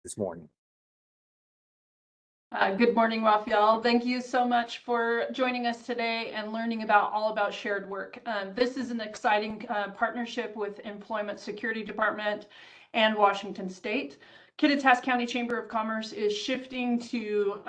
this morning. Good morning, Raphael. Thank you so much for joining us today and learning all about SharedWork. This is an exciting partnership with Employment Security Department and Washington State. Kittitas County Chamber of Commerce is shifting to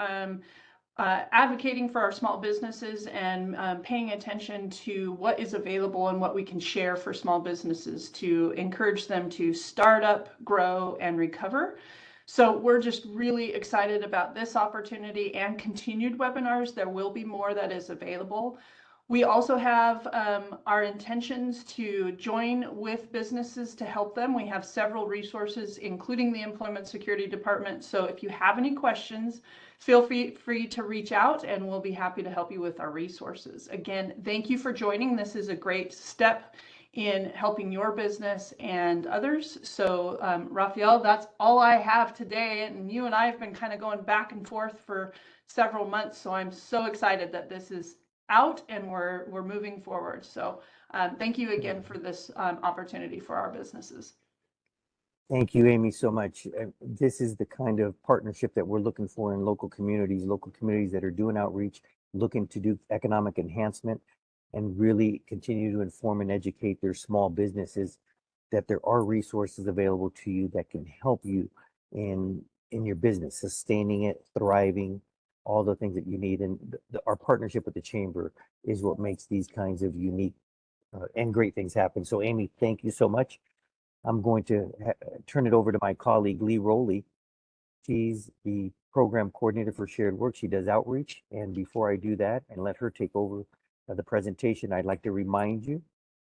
advocating for our small businesses and paying attention to what is available and what we can share for small businesses to encourage them to start up, grow, and recover. So we're just really excited about this opportunity and continued webinars. There will be more that is available. We also have our intentions to join with businesses to help them. We have several resources, including the Employment Security Department. So if you have any questions, feel free to reach out and we'll be happy to help you with our resources. Again, thank you for joining. This is a great step in helping your business and others. So Raphael, that's all I have today. And you and I have been kind of going back and forth for several months. So I'm so excited that this is out and we're moving forward. So thank you again for this opportunity for our businesses. Thank you, Amy, so much. This is the kind of partnership that we're looking for in local communities that are doing outreach, looking to do economic enhancement, and really continue to inform and educate their small businesses that there are resources available to you that can help you in your business, sustaining it, thriving, all the things that you need. And our partnership with the Chamber is what makes these kinds of unique and great things happen. So Amy, thank you so much. I'm going to turn it over to my colleague, Lee Rowley. She's the program coordinator for SharedWork. She does outreach. And before I do that and let her take over the presentation, I'd like to remind you,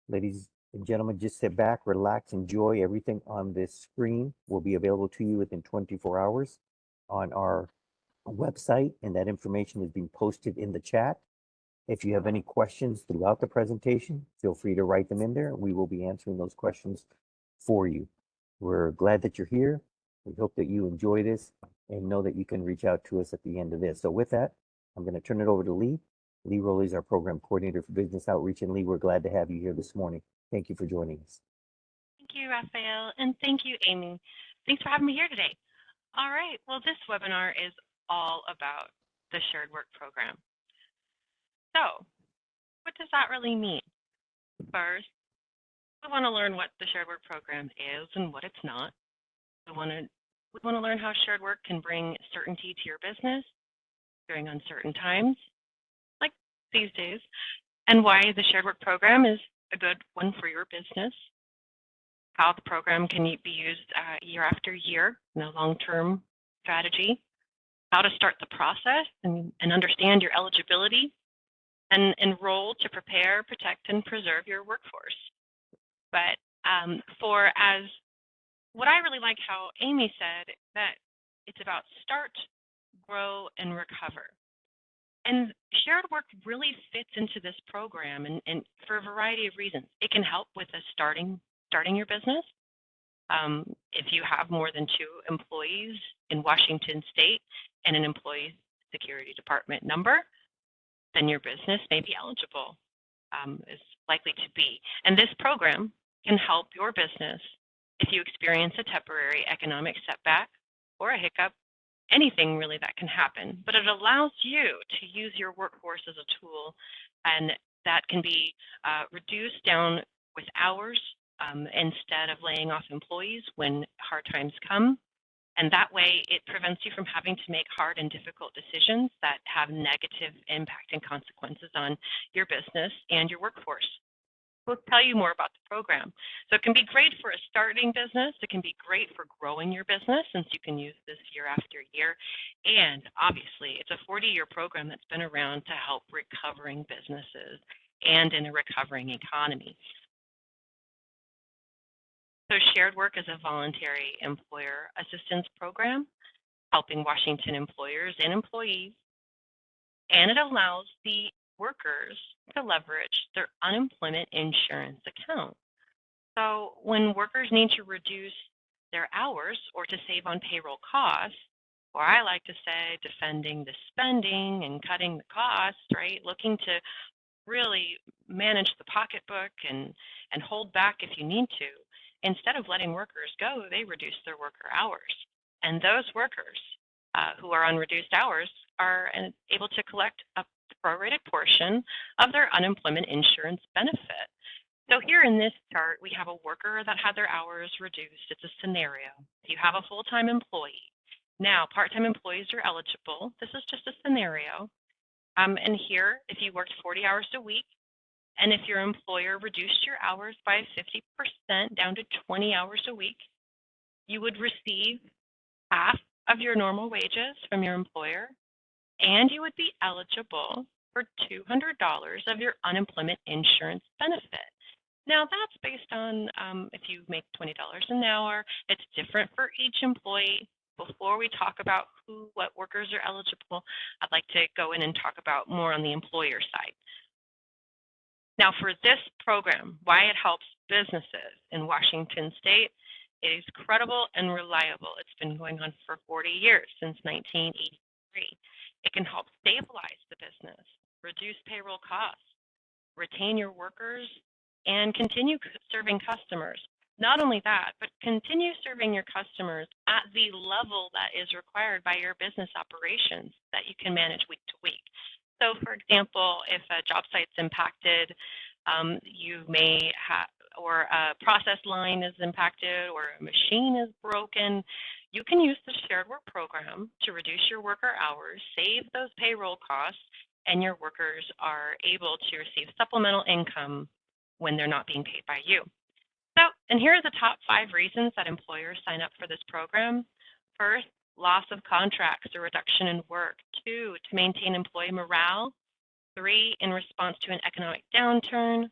ladies and gentlemen, just sit back, relax, enjoy. Everything on this screen will be available to you within 24 hours on our website, and that information is being posted in the chat. If you have any questions throughout the presentation, feel free to write them in there. We will be answering those questions for you. We're glad that you're here. We hope that you enjoy this and know that you can reach out to us at the end of this. So with that, I'm going to turn it over to Lee. Lee Rowley is our program coordinator for business outreach. And Lee, we're glad to have you here this morning. Thank you for joining us. Thank you, Raphael, and thank you, Amy. Thanks for having me here today. All right, well, this webinar is all about the SharedWork program. So, what does that really mean? First, we want to learn what the SharedWork program is and what it's not. We want to learn how SharedWork can bring certainty to your business during uncertain times, like these days, and why the SharedWork program is a good one for your business. How the program can be used year after year in a long-term strategy. How to start the process and understand your eligibility, and enroll to prepare, protect, and preserve your workforce. But what I really like how Amy said, that it's about start, grow, and recover. And SharedWork really fits into this program and for a variety of reasons. It can help with starting your business. If you have more than 2 employees in Washington State and an employee security department number, then your business may be eligible, is likely to be. And this program can help your business if you experience a temporary economic setback or a hiccup, anything really that can happen. But it allows you to use your workforce as a tool, and that can be reduced down with hours instead of laying off employees when hard times come. And that way it prevents you from having to make hard and difficult decisions that have negative impact and consequences on your business and your workforce. We'll tell you more about the program. So it can be great for a starting business. It can be great for growing your business, since you can use this year after year. And obviously, it's a 40-year program that's been around to help recovering businesses and in a recovering economy. So SharedWork is a voluntary employer assistance program helping Washington employers and employees, and it allows the workers to leverage their unemployment insurance account. So when workers need to reduce their hours or to save on payroll costs, or I like to say defending the spending and cutting the costs, right? Looking to really manage the pocketbook and hold back if you need to. Instead of letting workers go, they reduce their worker hours. And those workers who are on reduced hours are able to collect a prorated portion of their unemployment insurance benefit. So here in this chart, we have a worker that had their hours reduced. It's a scenario. You have a full-time employee. Now, part-time employees are eligible. This is just a scenario. And here, if you worked 40 hours a week, and if your employer reduced your hours by 50% down to 20 hours a week, you would receive half of your normal wages from your employer, and you would be eligible for $200 of your unemployment insurance benefit. Now, that's based on if you make $20 an hour. It's different for each employee. Before we talk about what workers are eligible, I'd like to go in and talk about more on the employer side. Now, for this program, why it helps businesses in Washington State, it is credible and reliable. It's been going on for 40 years, since 1983. It can help stabilize the business, reduce payroll costs, retain your workers, and continue serving customers. Not only that, but continue serving your customers at the level that is required by your business operations that you can manage week to week. So for example, if a job site's impacted, you may have, or a process line is impacted, or a machine is broken, you can use the SharedWork program to reduce your worker hours, save those payroll costs, and your workers are able to receive supplemental income when they're not being paid by you. So, and here are the top 5 reasons that employers sign up for this program. First, loss of contracts or reduction in work. 2, to maintain employee morale. 3, in response to an economic downturn.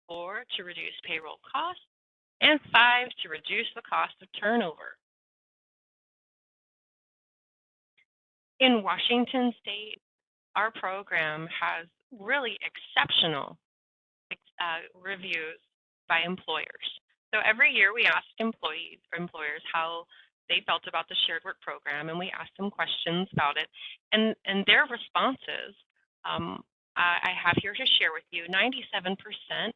4, to reduce payroll costs. And 5, to reduce the cost of turnover. In Washington State, our program has really exceptional reviews by employers. So every year we ask employers how they felt about the SharedWork program, and we ask them questions about it. And their responses, I have here to share with you. 97%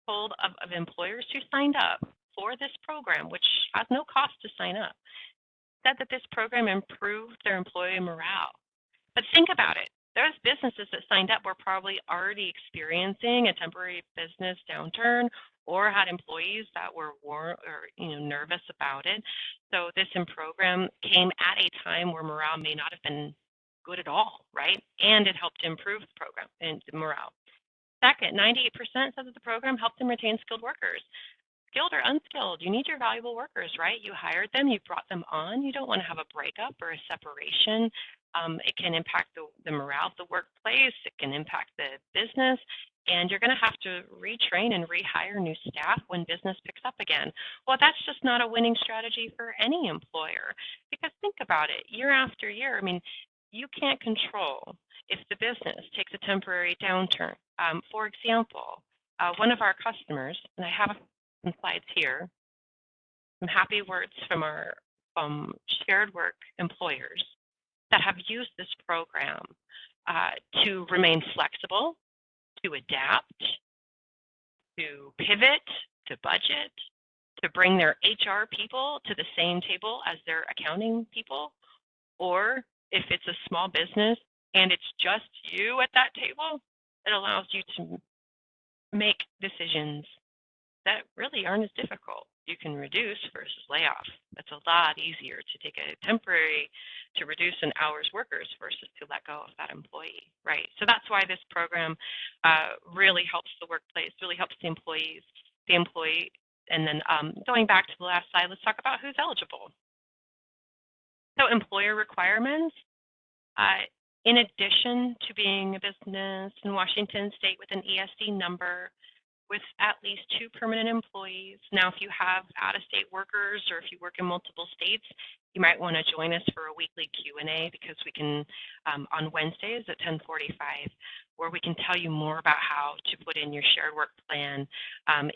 told of employers who signed up for this program, which has no cost to sign up, said that this program improved their employee morale. But think about it. Those businesses that signed up were probably already experiencing a temporary business downturn, or had employees that were nervous about it. So this program came at a time where morale may not have been good at all, right? And it helped improve the program and morale. Second, 98% said that the program helped them retain skilled workers. Skilled or unskilled, you need your valuable workers, right? You hired them, you brought them on. You don't want to have a breakup or a separation. It can impact the morale of the workplace. It can impact the business. And you're going to have to retrain and rehire new staff when business picks up again. Well, that's just not a winning strategy for any employer. Because think about it, year after year, I mean, you can't control if the business takes a temporary downturn. For example, one of our customers, and I have some slides here, some happy words from our SharedWork employers that have used this program to remain flexible, to adapt, to pivot, to budget, to bring their HR people to the same table as their accounting people, or if it's a small business and it's just you at that table, it allows you to make decisions that really aren't as difficult. You can reduce versus lay off. It's a lot easier to take a temporary, to reduce an hour's workers versus to let go of that employee, right? So that's why this program really helps the workplace, really helps the employee. And then going back to the last slide, let's talk about who's eligible. So employer requirements, in addition to being a business in Washington State with an ESD number, with at least 2 permanent employees. Now, if you have out-of-state workers or if you work in multiple states, you might want to join us for a weekly Q&A, because we can, on Wednesdays at 10:45, where we can tell you more about how to put in your SharedWork plan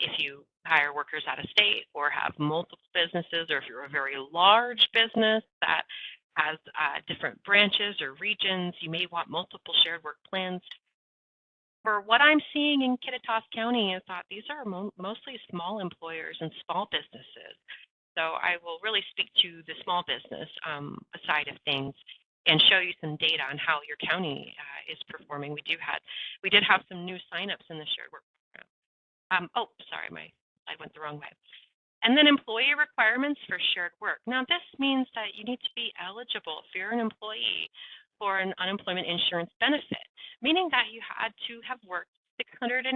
if you hire workers out of state or have multiple businesses, or if you're a very large business that has different branches or regions, you may want multiple SharedWork plans. For what I'm seeing in Kittitas County is that these are mostly small employers and small businesses. So I will really speak to the small business side of things and show you some data on how your county is performing. We did have some new signups in the SharedWork program. Oh, sorry, my slide went the wrong way. And then employee requirements for SharedWork. Now, this means that you need to be eligible if you're an employee for an unemployment insurance benefit, meaning that you had to have worked 680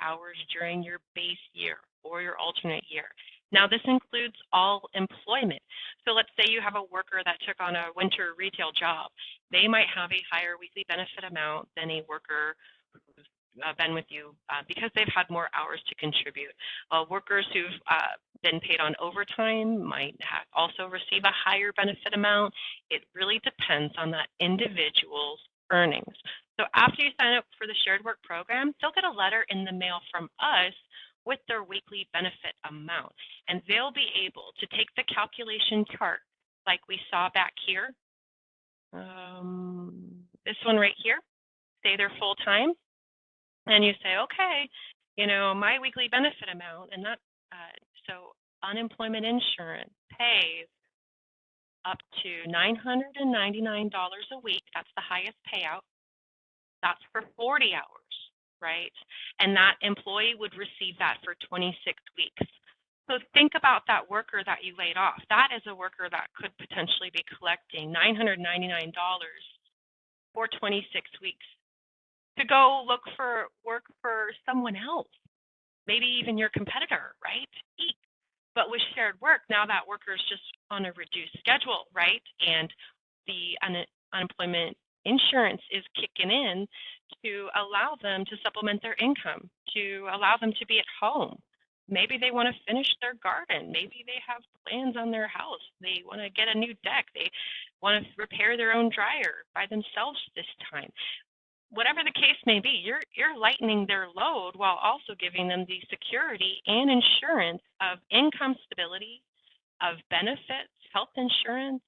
hours during your base year or your alternate year. Now, this includes all employment. So let's say you have a worker that took on a winter retail job. They might have a higher weekly benefit amount than a worker who's been with you because they've had more hours to contribute. Workers who've been paid on overtime might also receive a higher benefit amount. It really depends on that individual's earnings. So after you sign up for the SharedWork program, they'll get a letter in the mail from us with their weekly benefit amount. And they'll be able to take the calculation chart like we saw back here. This one right here, say they're full-time. And you say, okay, you know, my weekly benefit amount, and that, so unemployment insurance pays up to $999 a week. That's the highest payout. That's for 40 hours, right? And that employee would receive that for 26 weeks. So think about that worker that you laid off. That is a worker that could potentially be collecting $999 for 26 weeks to go look for work for someone else, maybe even your competitor, right? But with SharedWork, now that worker is just on a reduced schedule, right? And the unemployment insurance is kicking in to allow them to supplement their income, to allow them to be at home. Maybe they want to finish their garden. Maybe they have plans on their house. They want to get a new deck. They want to repair their own dryer by themselves this time. Whatever the case may be, you're lightening their load while also giving them the security and insurance of income stability, of benefits, health insurance,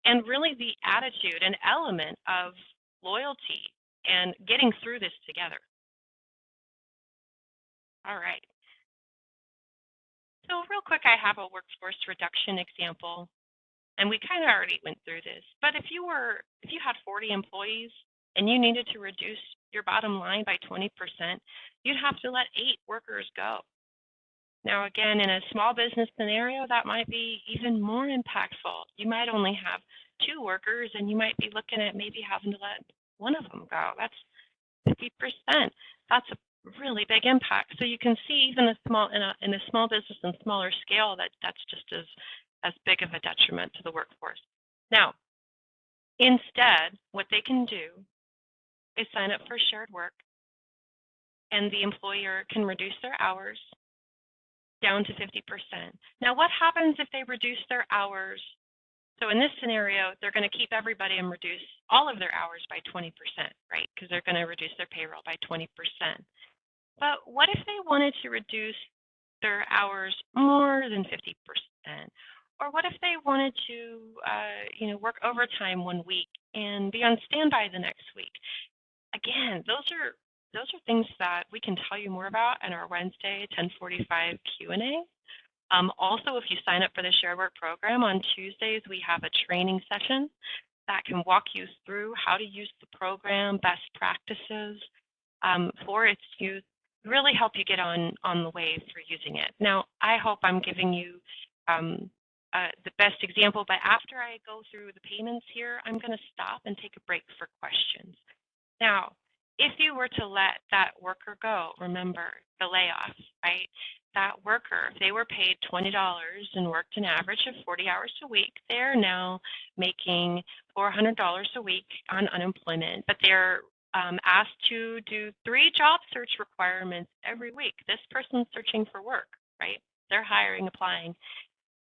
and really the attitude and element of loyalty and getting through this together. All right. So real quick, I have a workforce reduction example, and we kind of already went through this. But if you had 40 employees and you needed to reduce your bottom line by 20%, you'd have to let 8 workers go. Now, again, in a small business scenario, that might be even more impactful. You might only have 2 workers, and you might be looking at maybe having to let one of them go. That's 50%. That's a really big impact. So you can see even in a small business and smaller scale that's just as big of a detriment to the workforce. Now, instead, what they can do is sign up for SharedWork, and the employer can reduce their hours down to 50%. Now, what happens if they reduce their hours? So in this scenario, they're going to keep everybody and reduce all of their hours by 20%, right? Because they're going to reduce their payroll by 20%. But what if they wanted to reduce their hours more than 50%? Or what if they wanted to, work overtime one week and be on standby the next week? Again, those are things that we can tell you more about in our Wednesday 10:45 Q&A. Also, if you sign up for the SharedWork program on Tuesdays, we have a training session that can walk you through how to use the program, best practices for its use, really help you get on the way for using it. Now, I hope I'm giving you the best example, but after I go through the payments here, I'm going to stop and take a break for questions. Now, if you were to let that worker go, remember the layoff, right? That worker, if they were paid $20 and worked an average of 40 hours a week, they're now making $400 a week on unemployment, but they're asked to do 3 job search requirements every week. This person's searching for work, right? They're hiring, applying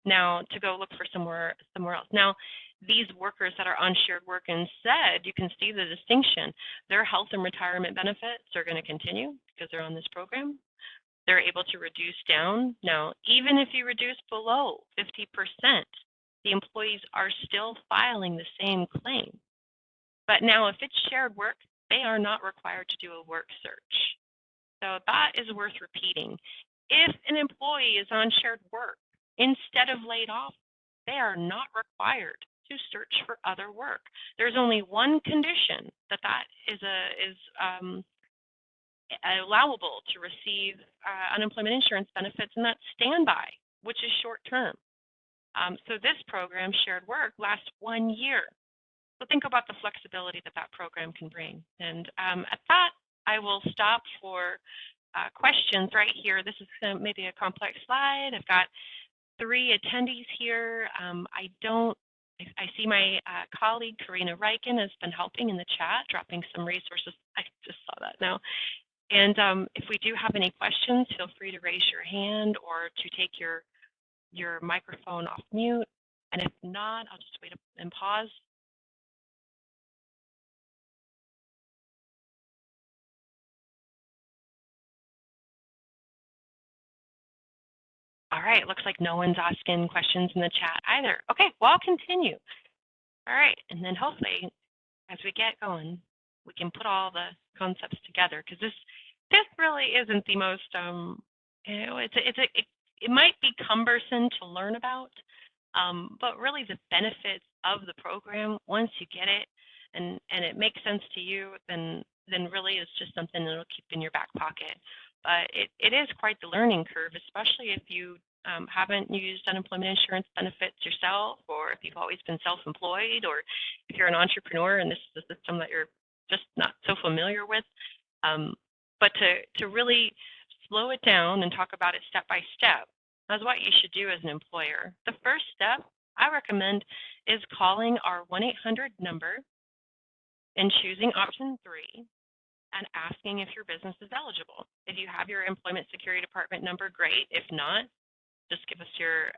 now to go look for somewhere else. Now, these workers that are on SharedWork instead, you can see the distinction. Their health and retirement benefits are going to continue because they're on this program. They're able to reduce down. Now, even if you reduce below 50%, the employees are still filing the same claim. But now, if it's SharedWork, they are not required to do a work search. So that is worth repeating. If an employee is on SharedWork, instead of laid off, they are not required to search for other work. There's only one condition that is allowable to receive unemployment insurance benefits, and that's standby, which is short term. So this program, Shared Work, lasts 1 year. So think about the flexibility that that program can bring. And at that, I will stop for questions right here. This is maybe a complex slide. I've got 3 attendees here. I see my colleague, Karina Riken, has been helping in the chat, dropping some resources. I just saw that now. And if we do have any questions, feel free to raise your hand or to take your microphone off mute. And if not, I'll just wait and pause. All right, looks like no one's asking questions in the chat either. Okay, well, I'll continue. All right, and then hopefully, as we get going, we can put all the concepts together, because this really isn't the most, you know, it might be cumbersome to learn about, but really the benefits of the program, once you get it and it makes sense to you, then really it's just something that'll keep in your back pocket. But it is quite the learning curve, especially if you haven't used unemployment insurance benefits yourself, or if you've always been self-employed, or if you're an entrepreneur and this is a system that you're just not so familiar with. But to really slow it down and talk about it step by step, that's what you should do as an employer. The first step I recommend is calling our 1-800 number and choosing option 3 and asking if your business is eligible. If you have your Employment Security Department number, great. If not, just give us your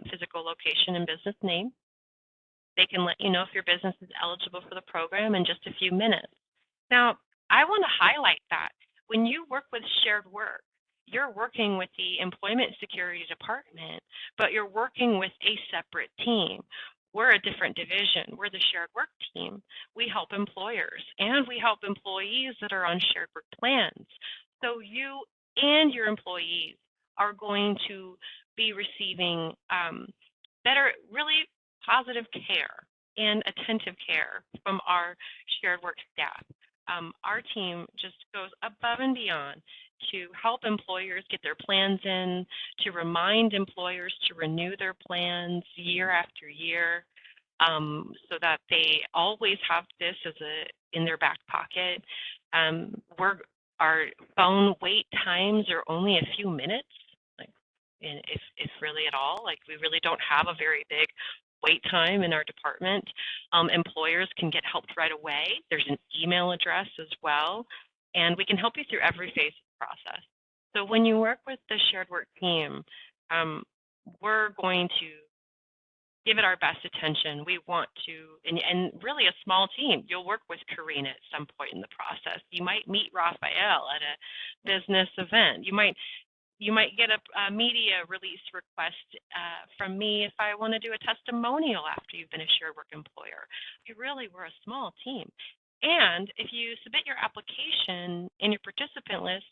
physical location and business name. They can let you know if your business is eligible for the program in just a few minutes. Now, I want to highlight that when you work with Shared Work, you're working with the Employment Security Department, but you're working with a separate team. We're a different division. We're the Shared Work team. We help employers and we help employees that are on Shared Work plans. So you and your employees are going to be receiving better, really positive care and attentive care from our Shared Work staff. Our team just goes above and beyond to help employers get their plans in, to remind employers to renew their plans year after year, so that they always have this in their back pocket. Our phone wait times are only a few minutes, if really at all. Like, we really don't have a very big wait time in our department. Employers can get helped right away. There's an email address as well, and we can help you through every phase of the process. So when you work with the Shared Work team, we're going to give it our best attention. We want to, and really a small team. You'll work with Karina at some point in the process. You might meet Raphael at a business event. You might get a media release request from me if I want to do a testimonial after you've been a Shared Work employer. We're a small team. And if you submit your application in your participant list,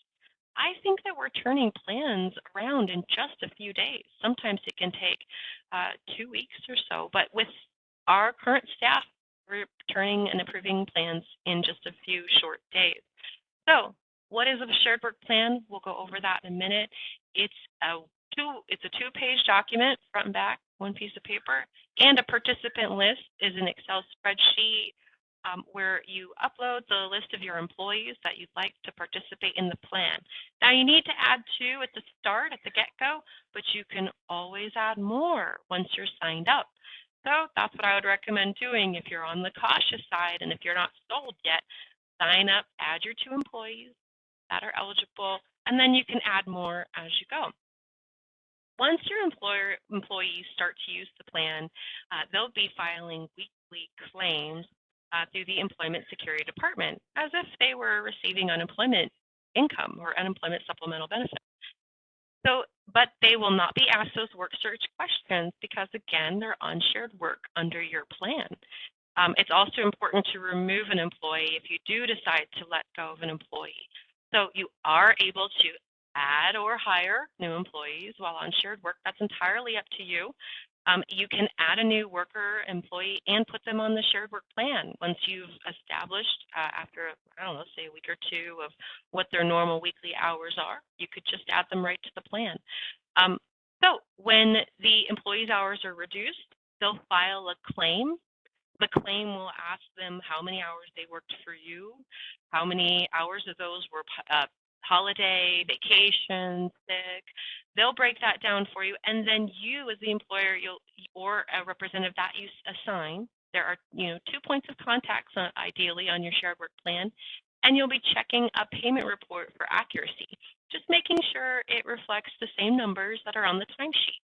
I think that we're turning plans around in just a few days. Sometimes it can take 2 weeks or so, but with our current staff, we're turning and approving plans in just a few short days. So what is a Shared Work plan? We'll go over that in a minute. It's a 2-page document, front and back, 1 piece of paper, and a participant list is an Excel spreadsheet where you upload the list of your employees that you'd like to participate in the plan. Now, you need to add 2 at the start, at the get-go, but you can always add more once you're signed up. So that's what I would recommend doing if you're on the cautious side, and if you're not sold yet. Sign up, add your 2 employees that are eligible, and then you can add more as you go. Once your employees start to use the plan, they'll be filing weekly claims through the Employment Security Department as if they were receiving unemployment income or unemployment supplemental benefits. So, but they will not be asked those work search questions because, again, they're on Shared Work under your plan. It's also important to remove an employee if you do decide to let go of an employee. So you are able to add or hire new employees while on shared work. That's entirely up to you. You can add a new worker employee and put them on the shared work plan once you've established after, I don't know, say a week or two of what their normal weekly hours are. You could just add them right to the plan. So when the employee's hours are reduced, they'll file a claim. The claim will ask them how many hours they worked for you, how many hours of those were holiday, vacation, sick. They'll break that down for you, and then you, as the employer, or a representative that you assign. There are 2 points of contact, ideally, on your shared work plan, and you'll be checking a payment report for accuracy, just making sure it reflects the same numbers that are on the timesheet.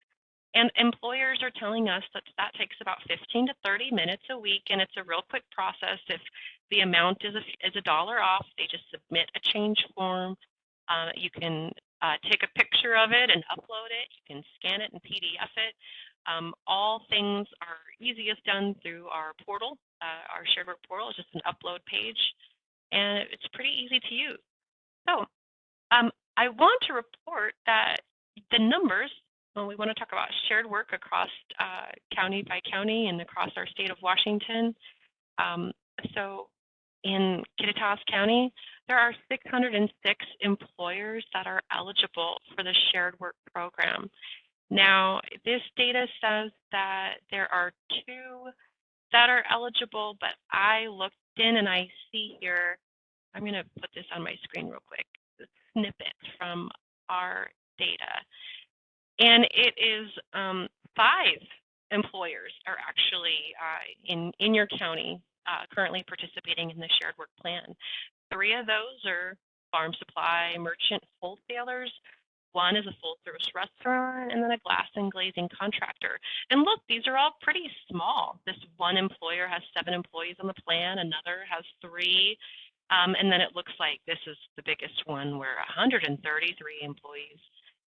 And employers are telling us that that takes about 15 to 30 minutes a week, and it's a real quick process. If the amount is $1 off, they just submit a change form. You can take a picture of it and upload it. You can scan it and PDF it. All things are easiest done through our portal. Our shared work portal is just an upload page, and it's pretty easy to use. So I want to report that the numbers, well, we want to talk about shared work across county by county and across our state of Washington. So in Kittitas County, there are 606 employers that are eligible for the shared work program. Now, this data says that there are 2 that are eligible, but I looked in and I see here, I'm going to put this on my screen real quick, the snippet from our data. And it is 5 employers are actually in your county currently participating in the shared work plan. 3 of those are farm supply merchant wholesalers. 1 is a full service restaurant, and then a glass and glazing contractor. And look, these are all pretty small. This one employer has 7 employees on the plan, another has 3. And then it looks like this is the biggest one where 133 employees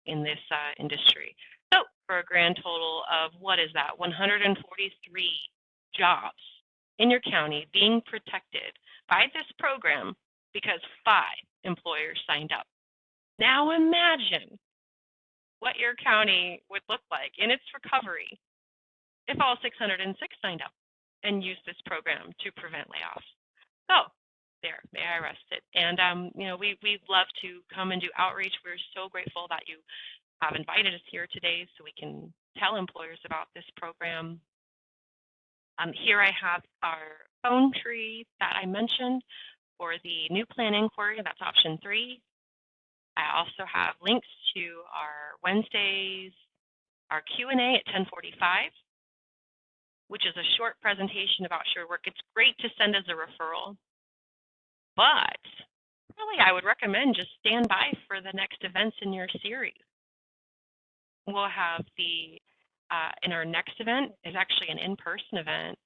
in this industry. So for a grand total of, what is that, 143 jobs in your county being protected by this program because 5 employers signed up. Now imagine what your county would look like in its recovery if all 606 signed up and used this program to prevent layoffs. So there, may I rest it. And we'd love to come and do outreach. We're so grateful that you have invited us here today so we can tell employers about this program. Here I have our phone tree that I mentioned for the new plan inquiry. That's option 3. I also have links to our Wednesdays, our Q&A at 10:45, which is a short presentation about shared work. It's great to send as a referral, but really I would recommend just stand by for the next events in your series. We'll have in our next event is actually an in-person event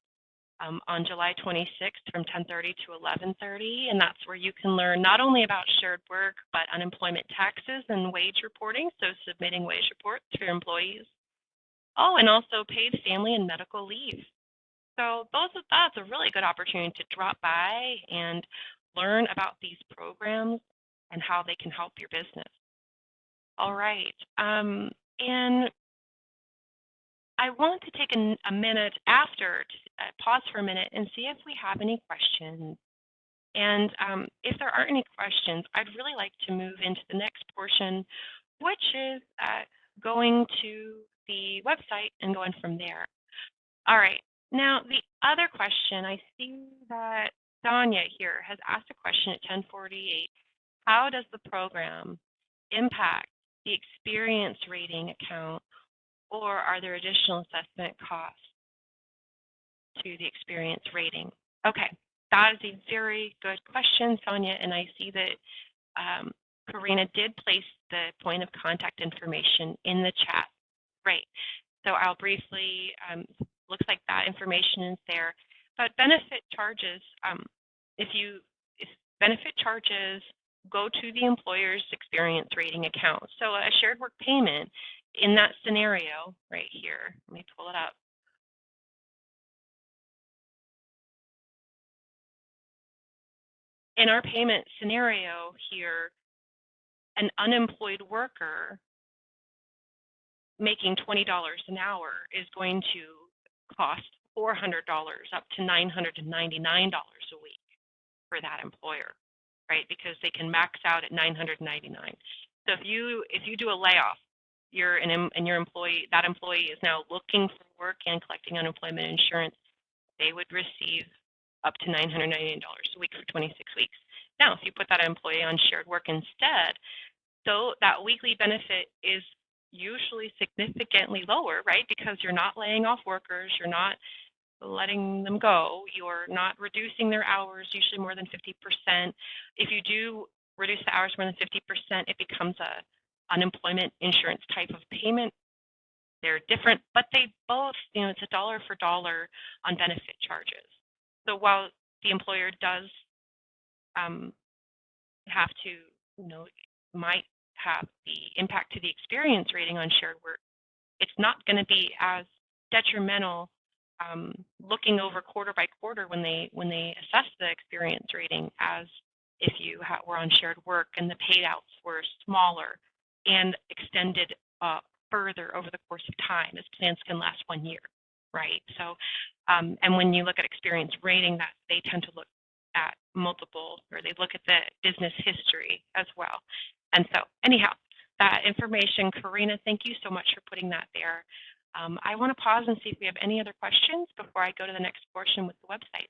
on July 26th from 10:30 to 11:30, and that's where you can learn not only about shared work, but unemployment taxes and wage reporting, so submitting wage reports for your employees. Oh, and also paid family and medical leave. So that's a really good opportunity to drop by and learn about these programs and how they can help your business. All right, and I want to take a minute after to pause for a minute and see if we have any questions. And if there aren't any questions, I'd really like to move into the next portion, which is going to the website and going from there. All right. Now, the other question, I see that Sonia here has asked a question at 10:48. How does the program impact the experience rating account, or are there additional assessment costs to the experience rating? Okay, that is a very good question, Sonia, and I see that Karina did place the point of contact information in the chat. Great. So I'll briefly, looks like that information is there. But benefit charges, if benefit charges go to the employer's experience rating account. So a shared work payment in that scenario right here, let me pull it up. In our payment scenario here, an unemployed worker making $20 an hour is going to cost $400 up to $999 a week for that employer, right? Because they can max out at $999. So if you do a layoff, that employee is now looking for work and collecting unemployment insurance, they would receive up to $999 a week for 26 weeks. Now, if you put that employee on SharedWork instead, so that weekly benefit is usually significantly lower, right? Because you're not laying off workers, you're not letting them go, you're not reducing their hours, usually more than 50%. If you do reduce the hours more than 50%, it becomes a unemployment insurance type of payment. They're different, but they both, it's a dollar for dollar on benefit charges. So while the employer does have to, might have the impact to the experience rating on SharedWork, it's not going to be as detrimental looking over quarter by quarter when they assess the experience rating as if you were on SharedWork and the payouts were smaller and extended further over the course of time, as plans can last 1 year, right? So, and when you look at experience rating, that they tend to look at multiple, or they look at the business history as well. And so, anyhow, that information, Karina, thank you so much for putting that there. I want to pause and see if we have any other questions before I go to the next portion with the website.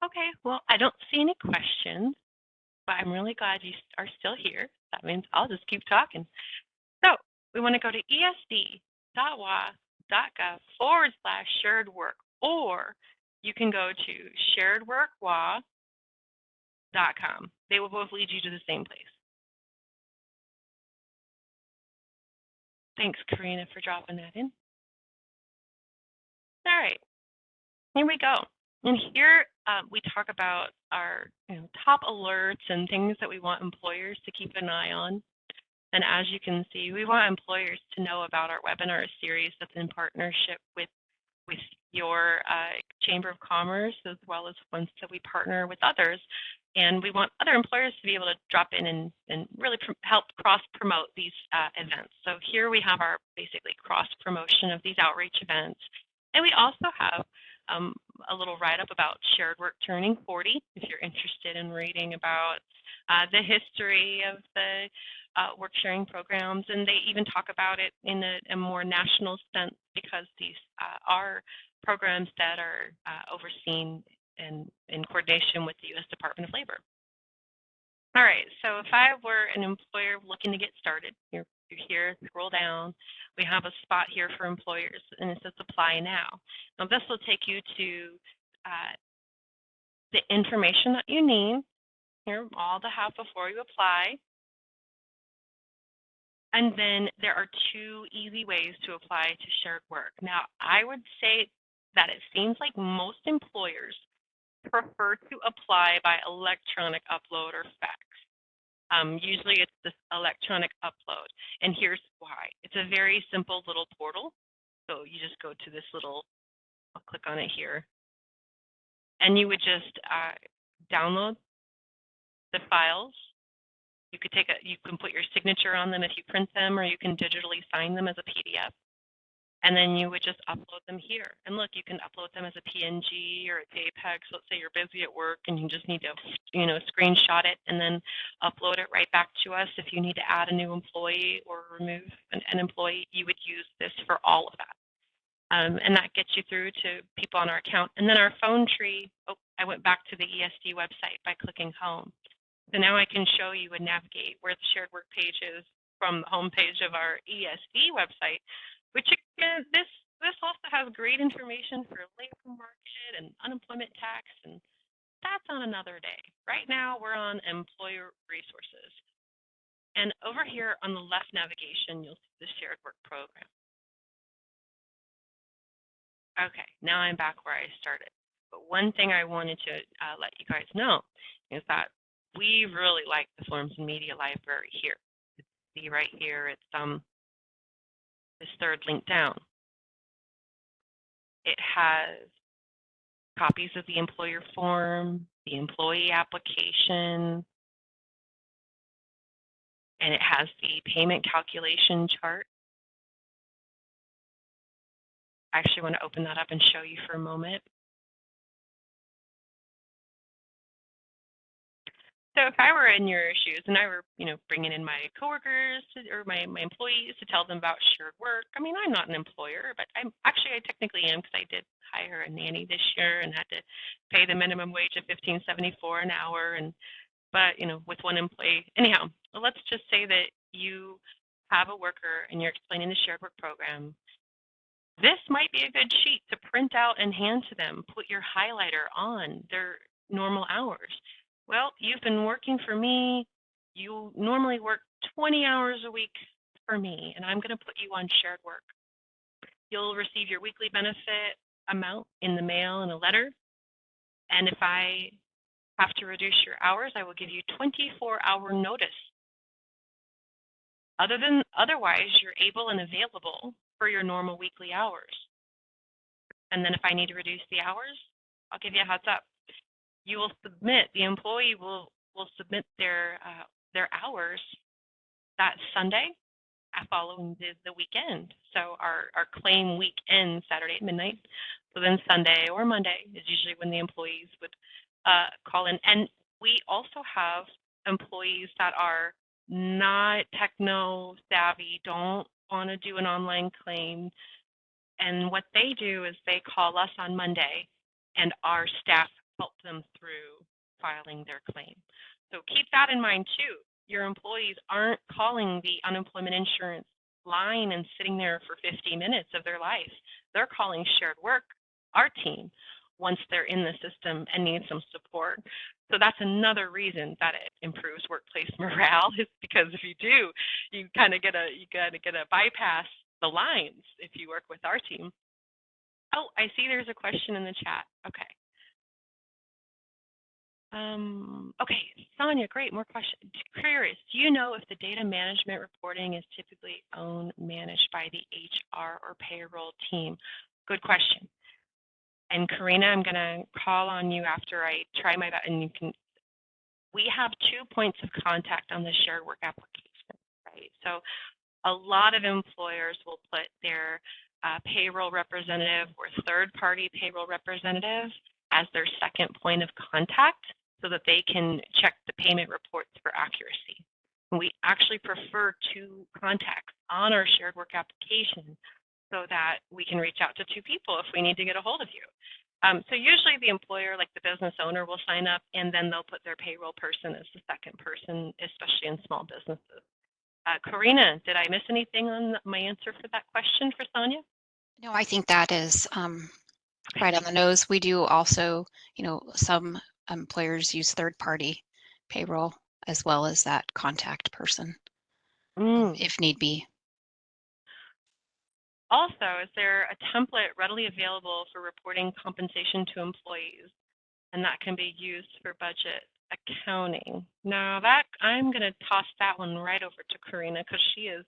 Okay, well, I don't see any questions, but I'm really glad you are still here. That means I'll just keep talking. So we want to go to esd.wa.gov/sharedwork, or you can go to sharedworkwa.com. They will both lead you to the same place. Thanks, Karina, for dropping that in. All right, here we go. And here we talk about our top alerts and things that we want employers to keep an eye on. And as you can see, we want employers to know about our webinar series that's in partnership with your Chamber of Commerce, as well as ones that we partner with others. And we want other employers to be able to drop in and really help cross-promote these events. So here we have our basically cross-promotion of these outreach events. And we also have a little write-up about SharedWork turning 40, if you're interested in reading about the history of the work sharing programs. And they even talk about it in a more national sense, because these are programs that are overseen in coordination with the U.S. Department of Labor. All right, so if I were an employer looking to get started, you're here, scroll down, we have a spot here for employers, and it says apply now. Now this will take you to the information that you need, here, all to have before you apply. And then there are two easy ways to apply to SharedWork. Now, I would say that it seems like most employers prefer to apply by electronic upload or fax. Usually it's this electronic upload, and here's why. It's a very simple little portal. So you just go to this little, I'll click on it here, and you would just download the files. You can put your signature on them if you print them, or you can digitally sign them as a PDF. And then you would just upload them here. And look, you can upload them as a PNG or a JPEG. So let's say you're busy at work and you just need to, screenshot it and then upload it right back to us. If you need to add a new employee or remove an employee, you would use this for all of that. And that gets you through to people on our account. And then our phone tree, I went back to the ESD website by clicking home. So now I can show you and navigate where the SharedWork page is from the home page of our ESD website, which again, this also has great information for labor market and unemployment tax, and that's on another day. Right now, we're on employer resources. And over here on the left navigation, you'll see the shared work program. Okay, now I'm back where I started. But one thing I wanted to let you guys know is that we really like the Forms and Media Library here. See right here, it's this third link down. It has copies of the employer form, the employee application, and it has the payment calculation chart. I actually want to open that up and show you for a moment. So if I were in your shoes and I were, bringing in my coworkers or my employees to tell them about shared work, I mean, I'm not an employer, but I technically am because I did hire a nanny this year and had to pay the minimum wage of $15.74 an hour. But with one employee, anyhow, let's just say that you have a worker and you're explaining the shared work program. This might be a good sheet to print out and hand to them. Put your highlighter on their normal hours. Well, you've been working for me. You normally work 20 hours a week for me, and I'm going to put you on shared work. You'll receive your weekly benefit amount in the mail in a letter. And if I have to reduce your hours, I will give you 24-hour notice. Otherwise, you're able and available for your normal weekly hours. And then if I need to reduce the hours, I'll give you a heads up. You will submit, the employee will submit their hours that Sunday following the weekend. So our claim week ends Saturday at midnight. So then Sunday or Monday is usually when the employees would call in. And we also have employees that are not techno savvy, don't want to do an online claim. And what they do is they call us on Monday and our staff help them through filing their claim. So keep that in mind too. Your employees aren't calling the unemployment insurance line and sitting there for 50 minutes of their life. They're calling shared work, our team, once they're in the system and need some support. So that's another reason that it improves workplace morale, is because if you do, you kind of get a bypass the lines if you work with our team. Oh, I see there's a question in the chat. Okay. Okay, Sonia, great, more questions. Curious, do you know if the data management reporting is typically owned, managed by the HR or payroll team? Good question. And Karina, I'm gonna call on you after I try my best, and we have 2 points of contact on the shared work application, right? So a lot of employers will put their payroll representative or third-party payroll representative as their second point of contact so that they can check the payment reports for accuracy. And we actually prefer 2 contacts on our shared work application so that we can reach out to 2 people if we need to get a hold of you. So usually the employer, like the business owner, will sign up and then they'll put their payroll person as the second person, especially in small businesses. Karina, did I miss anything on my answer for that question for Sonia? No, I think that is right on the nose. We do also, some employers use third-party payroll as well as that contact person, if need be. Also, is there a template readily available for reporting compensation to employees? And that can be used for budget accounting. Now that I'm going to toss that one right over to Karina because she is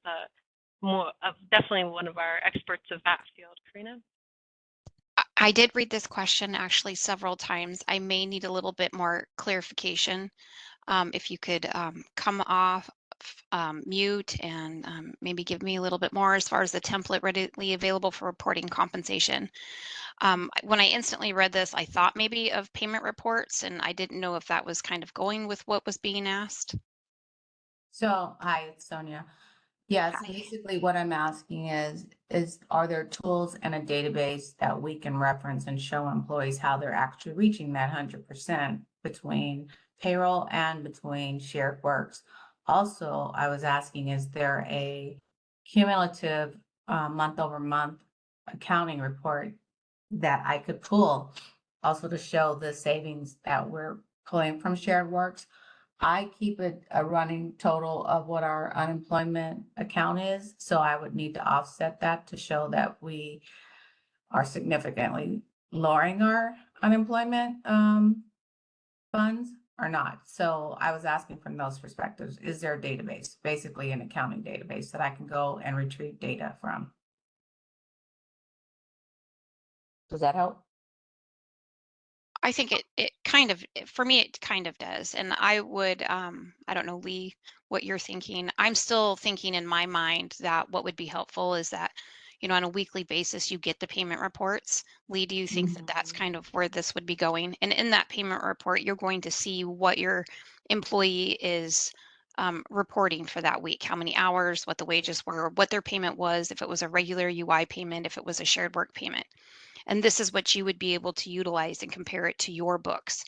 definitely one of our experts of that field. Karina? I did read this question actually several times. I may need a little bit more clarification. If you could come off mute and maybe give me a little bit more as far as the template readily available for reporting compensation. When I instantly read this, I thought maybe of payment reports, and I didn't know if that was kind of going with what was being asked. So, hi, it's Sonia. Yeah, so basically what I'm asking is are there tools and a database that we can reference and show employees how they're actually reaching that 100% between payroll and between shared works? Also, I was asking, is there a cumulative month over month accounting report that I could pull also to show the savings that we're pulling from shared works? I keep a running total of what our unemployment account is, so I would need to offset that to show that we are significantly lowering our unemployment funds or not. So I was asking from those perspectives, is there a database, basically an accounting database that I can go and retrieve data from? Does that help? I think it kind of, for me, it kind of does. And I would, I don't know, Lee, what you're thinking. I'm still thinking in my mind that what would be helpful is that, on a weekly basis, you get the payment reports. Lee, do you think that that's kind of where this would be going? And in that payment report, you're going to see what your employee is reporting for that week, how many hours, what the wages were, what their payment was, if it was a regular UI payment, if it was a shared work payment. And this is what you would be able to utilize and compare it to your books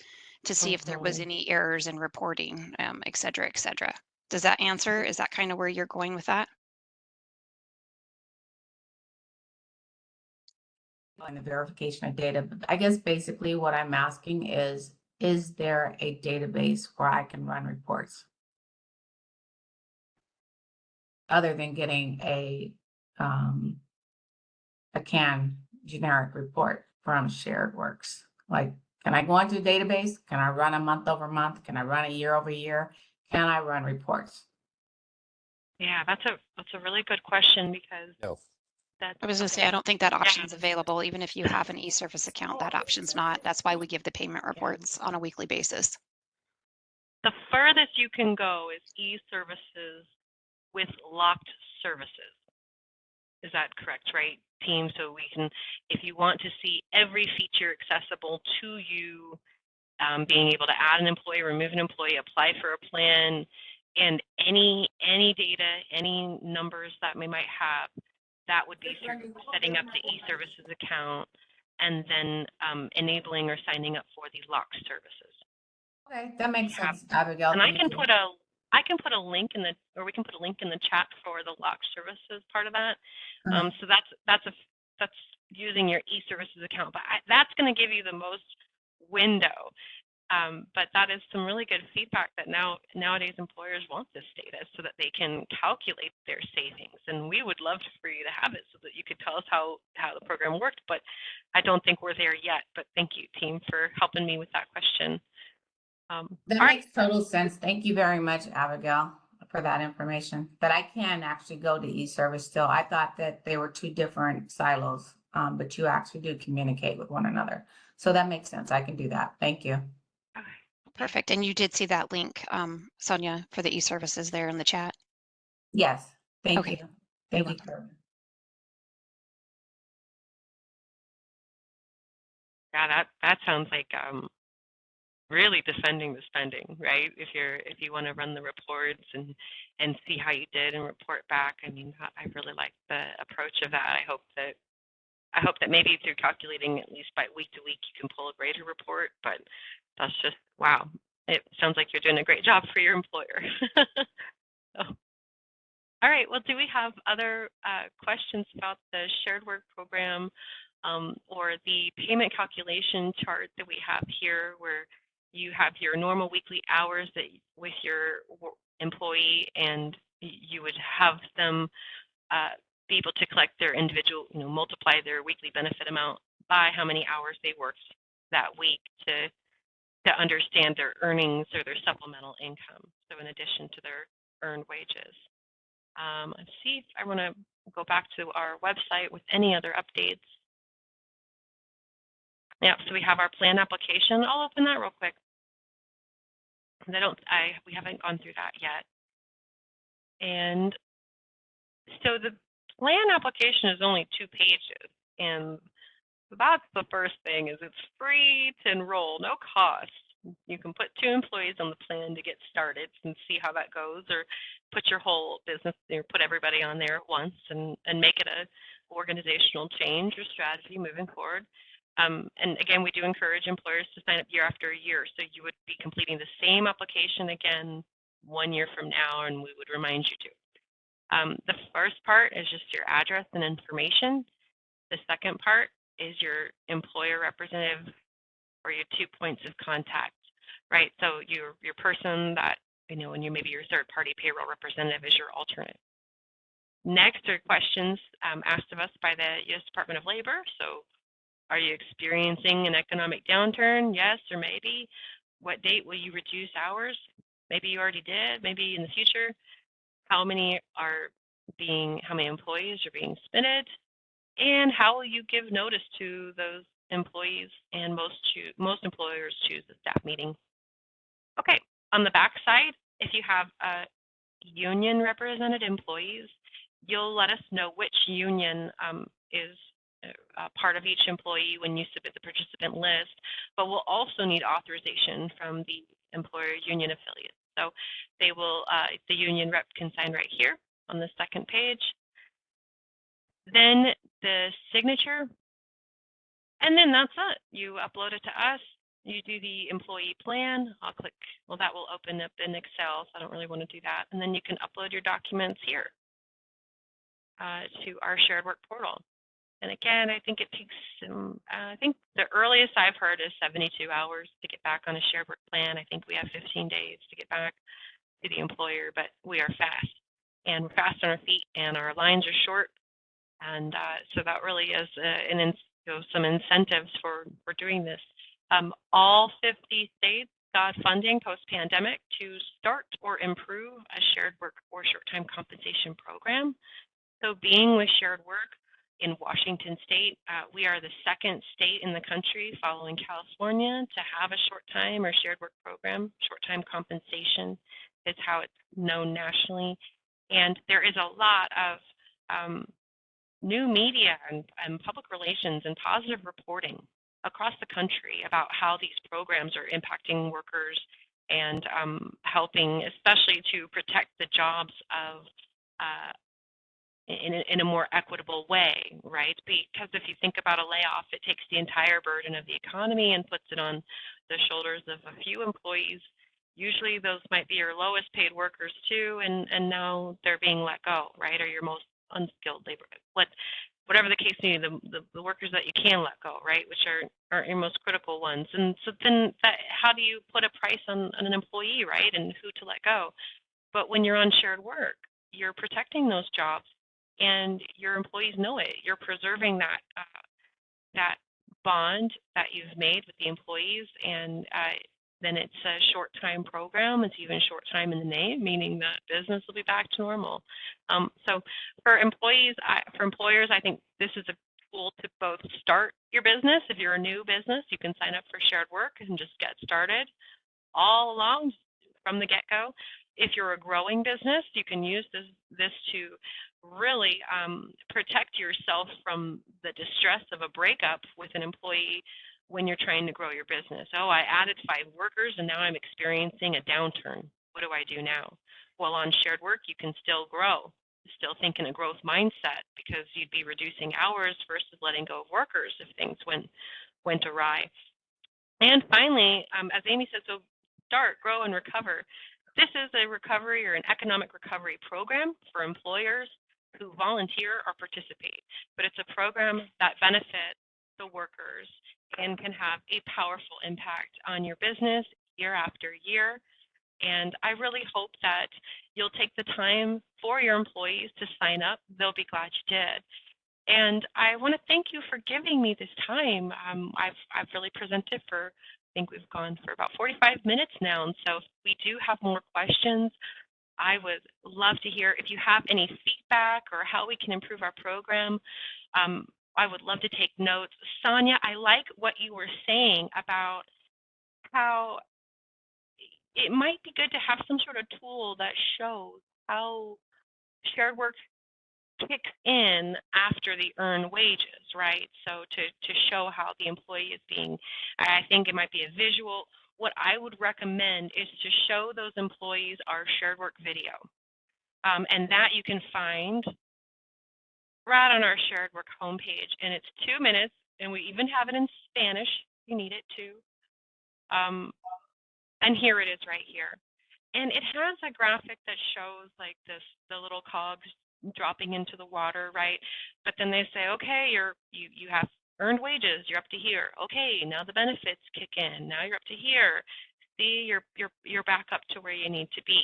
to see if there was any errors in reporting, et cetera, et cetera. Does that answer? Is that kind of where you're going with that? And the verification of data, but I guess basically what I'm asking is there a database where I can run reports? Other than getting a canned generic report from SharedWorks. Like, can I go into a database? Can I run a month over month? Can I run a year over year? Can I run reports? Yeah, that's a really good question because No. I was going to say, I don't think that option is available. Even if you have an e-service account, that option's not. That's why we give the payment reports on a weekly basis. the furthest you can go is e-services with locked services. Is that correct, right, team? So we can, if you want to see every feature accessible to you, being able to add an employee, remove an employee, apply for a plan, and any data, any numbers that we might have, that would be through setting up the e-services account and then enabling or signing up for the locked services. Okay, that makes sense, Abigail. And I can put a link in the, or we can put a link in the chat for the locked services part of that. So that's using your e-services account, but that's going to give you the most window. But that is some really good feedback that nowadays employers want this data so that they can calculate their savings. And we would love for you to have it so that you could tell us how the program worked. But I don't think we're there yet. But thank you, team, for helping me with that question. That makes total sense. Thank you very much, Abigail, for that information. But I can actually go to e-service still. I thought that they were two different silos, but you actually do communicate with one another. So that makes sense. I can do that. Thank you. Perfect. And you did see that link, Sonia, for the e-services there in the chat? Yes. Thank Okay. you. Thank you, Carmen. Yeah, that sounds like really defending the spending, right? If you want to run the reports and see how you did and report back. I mean, I really like the approach of that. I hope that maybe through calculating at least by week to week you can pull a greater report, but that's just wow. It sounds like you're doing a great job for your employer. So, all right, well, do we have other questions about the shared work program or the payment calculation chart that we have here, where you have your normal weekly hours that with your employee, and you would have them be able to collect their individual, multiply their weekly benefit amount by how many hours they worked that week to understand their earnings or their supplemental income. So in addition to their earned wages. Let's see if I want to go back to our website with any other updates. Yeah, so we have our plan application. I'll open that real quick. We haven't gone through that yet. And so the plan application is only 2 pages, and that's the first thing, is it's free to enroll, no cost. You can put 2 employees on the plan to get started and see how that goes, or put your whole business, or put everybody on there at once and make it a organizational change or strategy moving forward. And again, we do encourage employers to sign up year after year. So you would be completing the same application again 1 year from now, and we would remind you to. The first part is just your address and information. The second part is your employer representative or your 2 points of contact. right? So your person that, and maybe your third-party payroll representative is your alternate. Next are questions asked of us by the U.S. Department of Labor. So are you experiencing an economic downturn? Yes or maybe. What date will you reduce hours? Maybe you already did, maybe in the future. How many employees are being submitted? And how will you give notice to those employees? And most employers choose a staff meeting. Okay, on the back side, if you have union represented employees, you'll let us know which union is part of each employee when you submit the participant list, but we'll also need authorization from the employer union affiliate. So they will, the union rep can sign right here on the second page. Then the signature, and then that's it. You upload it to us. You do the employee plan. I'll click, well, that will open up in Excel, so I don't really want to do that. And then you can upload your documents here to our SharedWork portal. And again, I think it takes I think the earliest I've heard is 72 hours to get back on a SharedWork plan. I think we have 15 days to get back to the employer, but we are fast. And we're fast on our feet, and our lines are short. And so that really is some incentives for doing this. All 50 states got funding post-pandemic to start or improve a SharedWork or short-time compensation program. So being with SharedWork in Washington State, we are the second state in the country following California to have a short-time or SharedWork program. Short-time compensation is how it's known nationally. And there is a lot of new media and public relations and positive reporting across the country about how these programs are impacting workers and helping, especially to protect the jobs of in a more equitable way, right? Because if you think about a layoff, it takes the entire burden of the economy and puts it on the shoulders of a few employees. Usually those might be your lowest paid workers too, and now they're being let go, right? Or your most unskilled labor, whatever the case may be, the workers that you can let go, right? Which are your most critical ones. And so then how do you put a price on an employee, right? And who to let go? But when you're on SharedWork, you're protecting those jobs, and your employees know it. You're preserving that bond that you've made with the employees, and then it's a short-time program. It's even short-time in the name, meaning that business will be back to normal. So for employers, I think this is a tool to both start your business. If you're a new business, you can sign up for SharedWork and just get started all along from the get-go. If you're a growing business, you can use this to really protect yourself from the distress of a breakup with an employee when you're trying to grow your business. Oh, I added 5 workers and now I'm experiencing a downturn. What do I do now? Well, on SharedWork, you can still grow, still think in a growth mindset, because you'd be reducing hours versus letting go of workers if things went awry. And finally, as Amy said, so start, grow, and recover. This is a recovery or an economic recovery program for employers who volunteer or participate, but it's a program that benefits the workers and can have a powerful impact on your business year after year. And I really hope that you'll take the time for your employees to sign up. They'll be glad you did. And I want to thank you for giving me this time. I've really presented for, I think we've gone for about 45 minutes now. And so if we do have more questions, I would love to hear if you have any feedback or how we can improve our program. I would love to take notes. Sonia, I like what you were saying about how it might be good to have some sort of tool that shows how SharedWork kicks in after the earned wages, right? So to show how the employee is being, I think it might be a visual. What I would recommend is to show those employees our SharedWork video. And that you can find right on our SharedWork homepage. And it's 2 minutes, and we even have it in Spanish if you need it too. And here it is right here. And it has a graphic that shows like the little cogs dropping into the water, right? But then they say, okay, you have earned wages, you're up to here. Okay, now the benefits kick in. Now you're up to here. see, you're back up to where you need to be.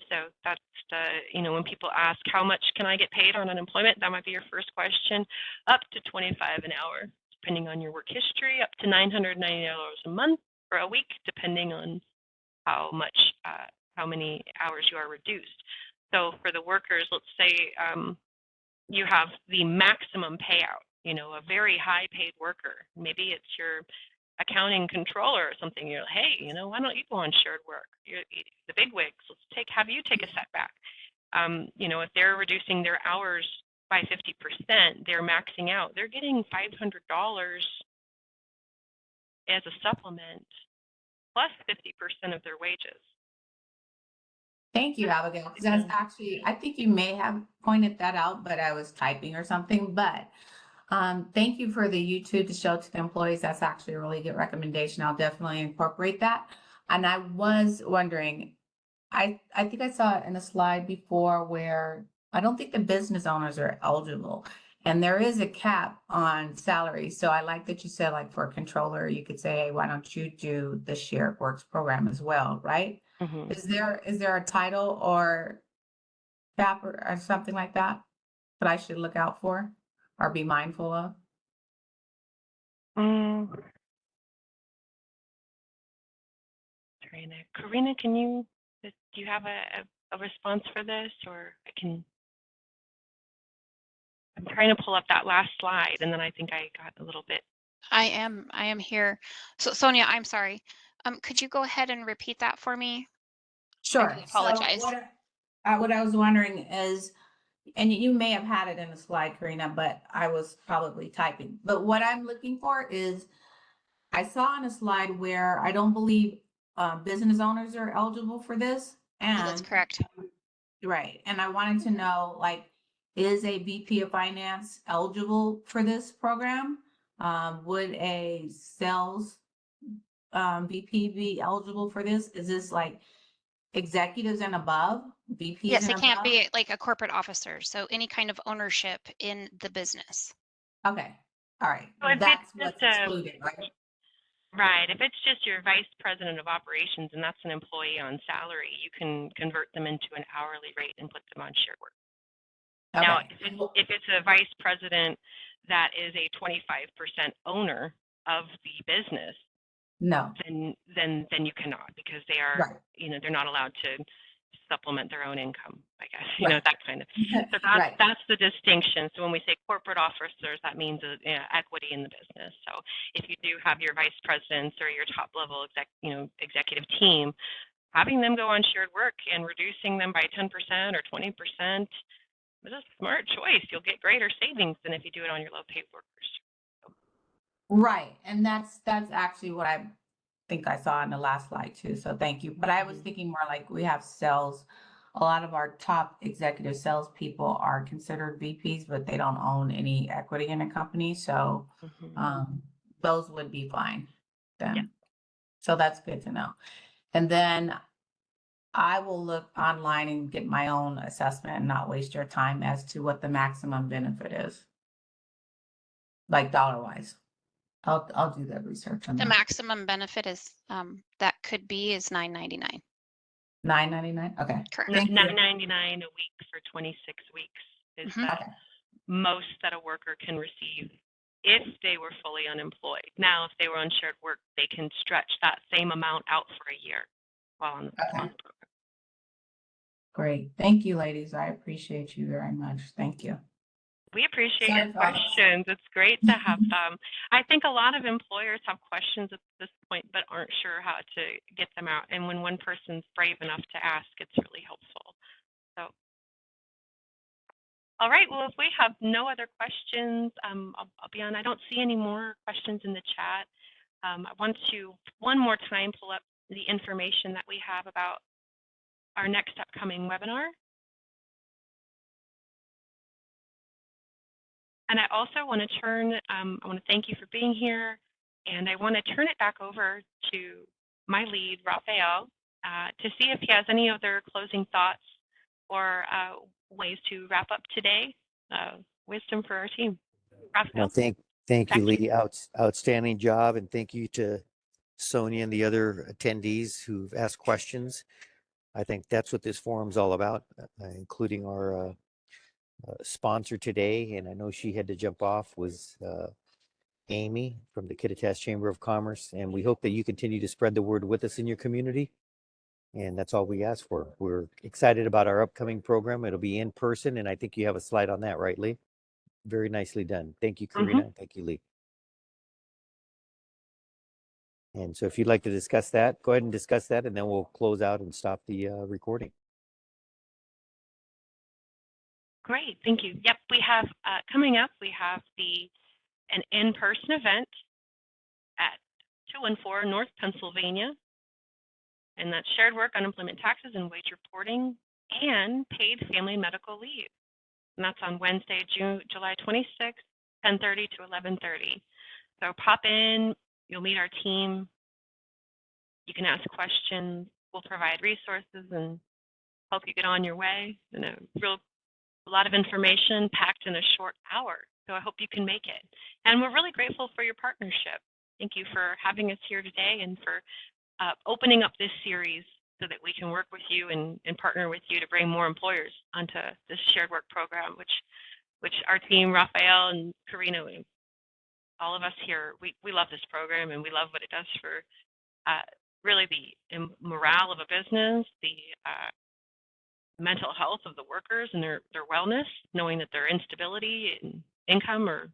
So that's the, when people ask how much can I get paid on unemployment, that might be your first question. Up to $25 an hour, depending on your work history, up to $990 a month or a week, depending on how many hours you are reduced. So for the workers, let's say you have the maximum payout, a very high paid worker. Maybe it's your accounting controller or something. You're like, hey, why don't you go on SharedWork? You're the big wigs. Have you take a setback. If they're reducing their hours by 50%, they're maxing out. They're getting $500 as a supplement, plus 50% of their wages. Thank you, Abigail, because that's actually, I think you may have pointed that out, but I was typing or something. But thank you for the YouTube to show to the employees. That's actually a really good recommendation. I'll definitely incorporate that. And I was wondering, I think I saw it in a slide before where I don't think the business owners are eligible. And there is a cap on salary. So I like that you said, like, for a controller, you could say, hey, why don't you do the SharedWorks program as well, right? Mm-hmm. Is there a title or cap or something like that that I should look out for or be mindful of? Karina, do you have a response for this, or I'm trying to pull up that last slide, and then I think I got a little bit. I am here. So Sonia, I'm sorry. Could you go ahead and repeat that for me? Sure. I really apologize. So what I was wondering is, and you may have had it in the slide, Karina, but I was probably typing. But what I'm looking for is, I saw on a slide where I don't believe business owners are eligible for this. And That's correct. right. And I wanted to know, like, is a VP of finance eligible for this program? Would a sales VP be eligible for this? Is this like executives and above? VPs Yes, and it can't above? be like a corporate officer. So any kind of ownership in the business. Okay. All right. So if That's it's what's just excluded, right? Right. If it's just your vice president of operations and that's an employee on salary, you can convert them into an hourly rate and put them on SharedWork. Okay. Now, if it's a vice president that is a 25% owner of the business, no, then you cannot, because they are, right. they're not allowed to supplement their own income, I guess, Right. that kind of. So Right. that's the distinction. So when we say corporate officers, that means equity in the business. So if you do have your vice presidents or your top level executive team, having them go on SharedWork and reducing them by 10% or 20%, it's a smart choice. You'll get greater savings than if you do it on your low paid workers. Right. And that's actually what I think I saw in the last slide too. So thank you. But I was thinking more like, we have sales. A lot of our top executive salespeople are considered VPs, but they don't own any equity in a company. So those would be fine then. Yeah. So that's good to know. And then I will look online and get my own assessment and not waste your time as to what the maximum benefit is. Like dollar wise. I'll do that research on The that. maximum benefit is that could be is $9.99. $9.99. Okay. Correct. Thank you. $9.99 a week for 26 weeks is the most that a worker can receive if they were fully unemployed. Now, if they were on SharedWork, they can stretch that same amount out for a year while on the program. Great. Thank you, ladies. I appreciate you very much. Thank you. We appreciate your questions. It's great to have them. I think a lot of employers have questions at this point, but aren't sure how to get them out. And when one person's brave enough to ask, it's really helpful. So, all right. Well, if we have no other questions, I'll be on. I don't see any more questions in the chat. I want to one more time pull up the information that we have about our next upcoming webinar. And I also want to I want to thank you for being here, and I want to turn it back over to my lead, Raphael, to see if he has any other closing thoughts or ways to wrap up today. Wisdom for our team. Raphael. Well, thank you, Lee. Outstanding job, and thank you to Sonia and the other attendees who've asked questions. I think that's what this forum's all about, including our sponsor today. And I know she had to jump off, was Amy from the Kittitas Chamber of Commerce. And we hope that you continue to spread the word with us in your community. And that's all we ask for. We're excited about our upcoming program. It'll be in person. And I think you have a slide on that, right, Lee? Very nicely done. Thank you, Karina. Thank you, Lee. And so if you'd like to discuss that, go ahead and discuss that, and then we'll close out and stop the recording. Great, thank you. Yep, we have coming up, we have an in-person event at 214 North Pennsylvania, and that's shared work, unemployment taxes, and wage reporting, and paid family medical leave. And that's on Wednesday, July 26th, 10:30 to 11:30. So pop in, you'll meet our team. You can ask questions. We'll provide resources and help you get on your way. And a lot of information packed in a short hour. So I hope you can make it. And we're really grateful for your partnership. Thank you for having us here today and for opening up this series so that we can work with you and partner with you to bring more employers onto this shared work program, which our team, Raphael and Karina, all of us here, we love this program and we love what it does for really the morale of a business, the mental health of the workers and their wellness, knowing that their instability in income, or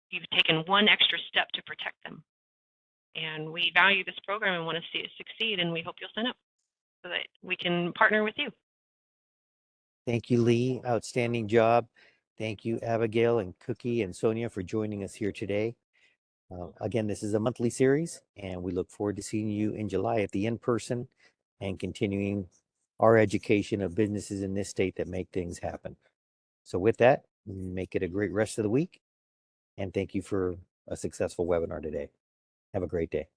you've taken one extra step to protect them. And we value this program and want to see it succeed, and we hope you'll sign up so that we can partner with you. Thank you, Lee. Outstanding job. Thank you, Abigail and Cookie and Sonia, for joining us here today. Again, this is a monthly series, and we look forward to seeing you in July at the in-person and continuing our education of businesses in this state that make things happen. So with that, make it a great rest of the week, and thank you for a successful webinar today. Have a great day.